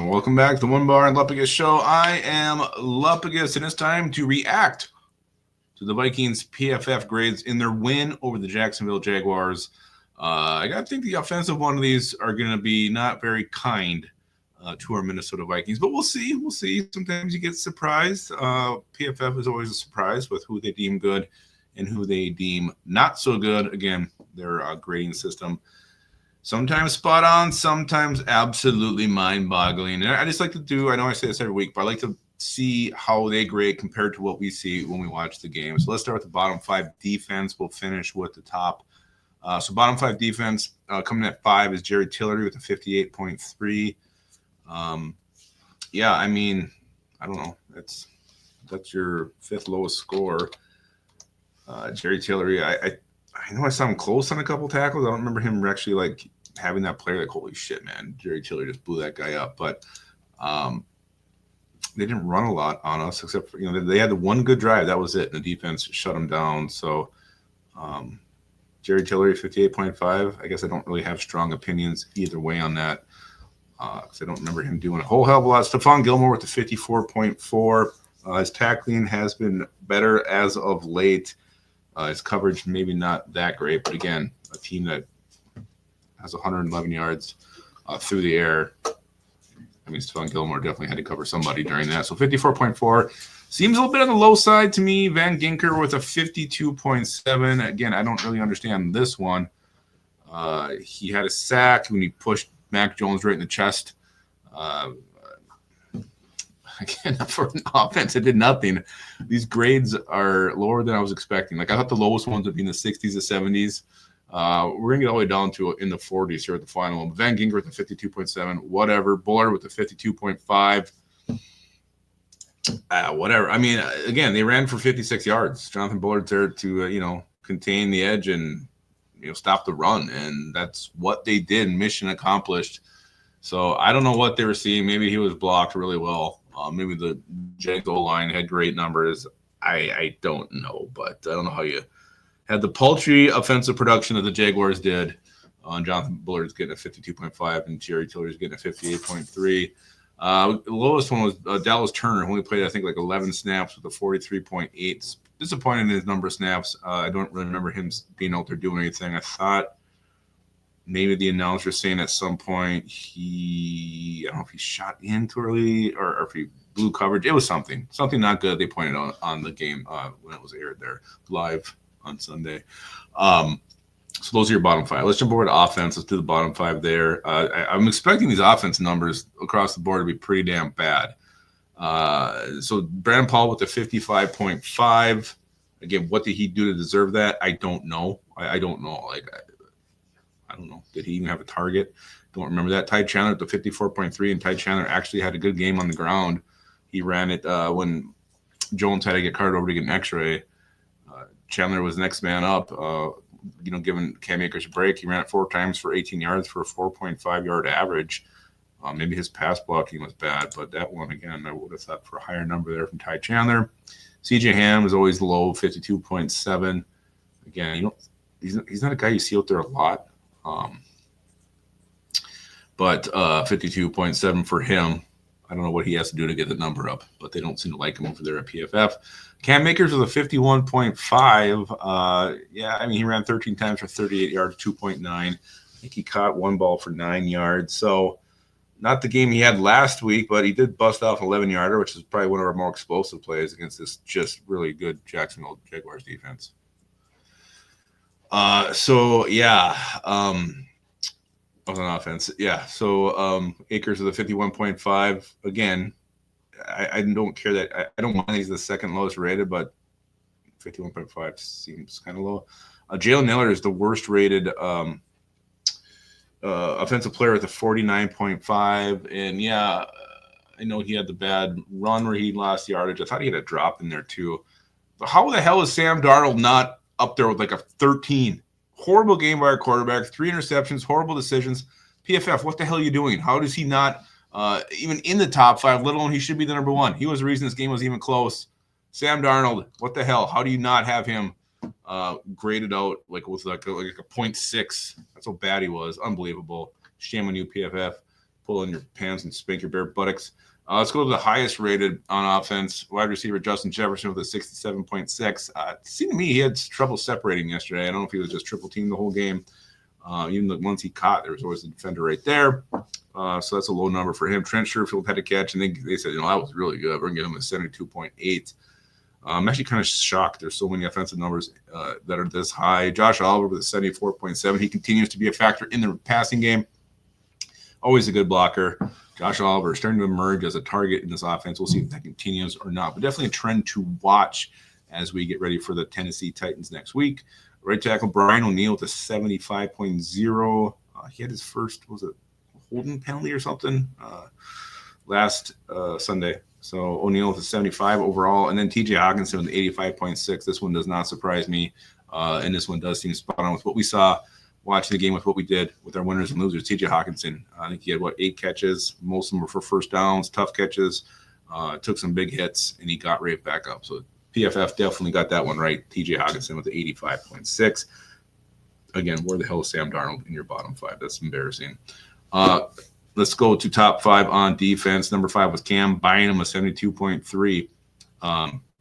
Welcome back to the Onebar and Lupagus show. I am Lupagus, and it's time to react to the Vikings PFF grades in their win over the Jacksonville Jaguars. I got to think the offensive one of these are going to be not very kind to our Minnesota Vikings, but we'll see. We'll see. Sometimes you get surprised. PFF is always a surprise with who they deem good and who they deem not so good. Again, their grading system. Sometimes spot on, sometimes absolutely mind-boggling. And I just like to do, I know I say this every week, but I like to see how they grade compared to what we see when we watch the game. So let's start with the bottom five defense. We'll finish with the top. So bottom five defense, coming at 5 is Jerry Tillery with a 58.3. Yeah, I mean, I don't know. That's your fifth lowest score. Jerry Tillery, I know I saw him close on a couple tackles. I don't remember him actually like having that play. Like, holy shit, man, Jerry Tillery just blew that guy up. But they didn't run a lot on us, except for, they had the one good drive. That was it. And the defense shut them down. So Jerry Tillery, 58.5. I guess I don't really have strong opinions either way on that, because I don't remember him doing a whole hell of a lot. Stephon Gilmore with the 54.4. His tackling has been better as of late. His coverage maybe not that great, but again, a team that has 111 yards through the air. I mean, Stephon Gilmore definitely had to cover somebody during that. So 54.4 seems a little bit on the low side to me. Van Ginker with a 52.7. Again, I don't really understand this one. He had a sack when he pushed Mac Jones right in the chest. Again, for an offense, it did nothing. These grades are lower than I was expecting. Like, I thought the lowest ones would be in the 60s to 70s. We're going to get all the way down to in the 40s here at the final one. Van Ginker with a 52.7. Whatever. Bullard with a 52.5. Whatever. I mean, again, they ran for 56 yards. Jonathan Bullard's there to, contain the edge and, stop the run. And that's what they did. Mission accomplished. So I don't know what they were seeing. Maybe he was blocked really well. Maybe the Jags O-line had great numbers. I don't know, but I don't know how you had the paltry offensive production that the Jaguars did. Jonathan Bullard's getting a 52.5 and Jerry Tillery's getting a 58.3. The lowest one was Dallas Turner, who only played, I think, like 11 snaps with a 43.8. Disappointed in his number of snaps. I don't really remember him being out there doing anything. I thought maybe the announcer saying at some point I don't know if he shot in too early or if he blew coverage. It was something not good. They pointed out on the game when it was aired there live on Sunday. So those are your bottom five. Let's jump over to offense. Let's do the bottom five there. I'm expecting these offense numbers across the board to be pretty damn bad. So Brandon Paul with the 55.5. Again, what did he do to deserve that? I don't know. I don't know. I don't know. Did he even have a target? Don't remember that. Ty Chandler at the 54.3, and Ty Chandler actually had a good game on the ground. He ran it when Jones had to get carted over to get an x-ray. Chandler was next man up, giving Cam Akers a break. He ran it 4 times for 18 yards for a 4.5-yard average. Maybe his pass blocking was bad, but that one, again, I would have thought for a higher number there from Ty Chandler. CJ Ham is always low, 52.7. Again, he's not a guy you see out there a lot. But 52.7 for him. I don't know what he has to do to get the number up, but they don't seem to like him over there at PFF. Cam Akers with a 51.5. He ran 13 times for 38 yards, 2.9. I think he caught one ball for 9 yards. So not the game he had last week, but he did bust off an 11-yarder, which is probably one of our more explosive plays against this just really good Jacksonville Jaguars defense. On offense. So Akers with a 51.5. Again, I don't care that I don't mind he's the second lowest rated, but 51.5 seems kind of low. Jalen Nailor is the worst rated offensive player at the 49.5. And I know he had the bad run where he lost yardage. I thought he had a drop in there too. But how the hell is Sam Darnold not up there with like a 13? Horrible game by our quarterback, 3 interceptions, horrible decisions. PFF, what the hell are you doing? How does he not even in the top 5, let alone he should be the number 1? He was the reason this game was even close. Sam Darnold, what the hell? How do you not have him graded out with like a 0.6? That's how bad he was. Unbelievable. Shame on you, PFF. pull in your pants and spank your bare buttocks. Let's go to the highest rated on offense. Wide receiver Justin Jefferson with a 67.6. It seemed to me he had trouble separating yesterday. I don't know if he was just triple teamed the whole game. Even the ones he caught, there was always a defender right there. So that's a low number for him. Trent Sherfield had a catch, and they said, that was really good. We're going to give him a 72.8. I'm actually kind of shocked. There's so many offensive numbers that are this high. Josh Oliver with a 74.7. He continues to be a factor in the passing game. Always a good blocker. Josh Oliver is starting to emerge as a target in this offense. We'll see if that continues or not. But definitely a trend to watch as we get ready for the Tennessee Titans next week. Right tackle Brian O'Neill with a 75.0. He had his first, was it holding penalty or something last Sunday. So O'Neill with a 75 overall. And then TJ Hawkinson with an 85.6. This one does not surprise me. And this one does seem spot on with what we saw watching the game with what we did with our winners and losers. TJ Hawkinson, I think he had, 8 catches. Most of them were for first downs, tough catches. Took some big hits, and he got right back up. So PFF definitely got that one right. TJ Hawkinson with the 85.6. Again, where the hell is Sam Darnold in your bottom 5? That's embarrassing. Let's go to top 5 on defense. Number 5 was Cam Bynum with 72.3.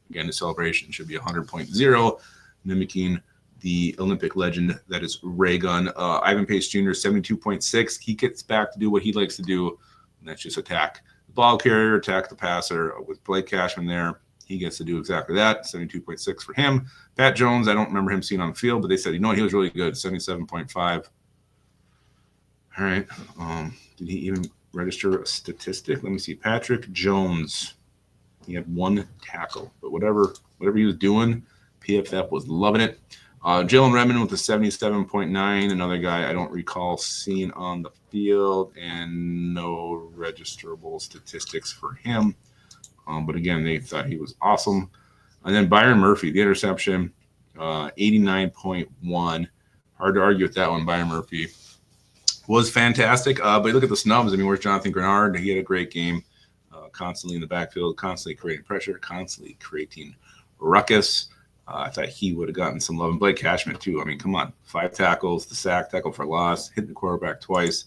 Again, the celebration should be 100.0, mimicking the Olympic legend that is Ray Gun. Ivan Pace Jr., 72.6. He gets back to do what he likes to do, and that's just attack the ball carrier, attack the passer. With Blake Cashman there, he gets to do exactly that. 72.6 for him. Pat Jones, I don't remember him seeing on the field, but they said, he was really good. 77.5. All right. Did he even register a statistic? Let me see. Patrick Jones. He had 1 tackle, but whatever he was doing, PFF was loving it. Jalen Redmond with a 77.9, another guy I don't recall seeing on the field, and no registerable statistics for him. But again, they thought he was awesome. And then Byron Murphy, the interception, 89.1. Hard to argue with that one. Byron Murphy was fantastic. But look at the snubs. Where's Jonathan Grenard? He had a great game, constantly in the backfield, constantly creating pressure, constantly creating ruckus. I thought he would have gotten some love. And Blake Cashman, too. Come on. 5 tackles, the sack, tackle for loss, hitting the quarterback twice.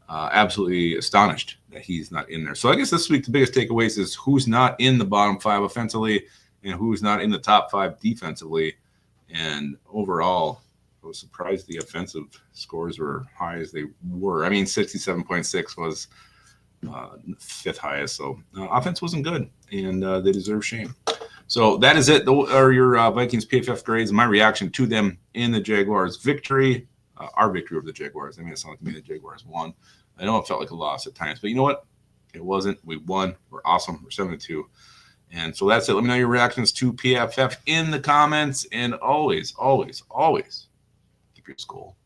Absolutely astonished that he's not in there. So I guess this week the biggest takeaways is who's not in the bottom 5 offensively and who's not in the top 5 defensively. And overall, I was surprised the offensive scores were high as they were. 67.6 was 5th highest. So offense wasn't good, and they deserve shame. So that is it. Those are your Vikings PFF grades and my reaction to them in the Jaguars victory, our victory over the Jaguars. It sounded like to me the Jaguars won. I know it felt like a loss at times, but you know what? It wasn't. We won. We're awesome. We're 7-2. And so that's it. Let me know your reactions to PFF in the comments. And always, always, always keep your skull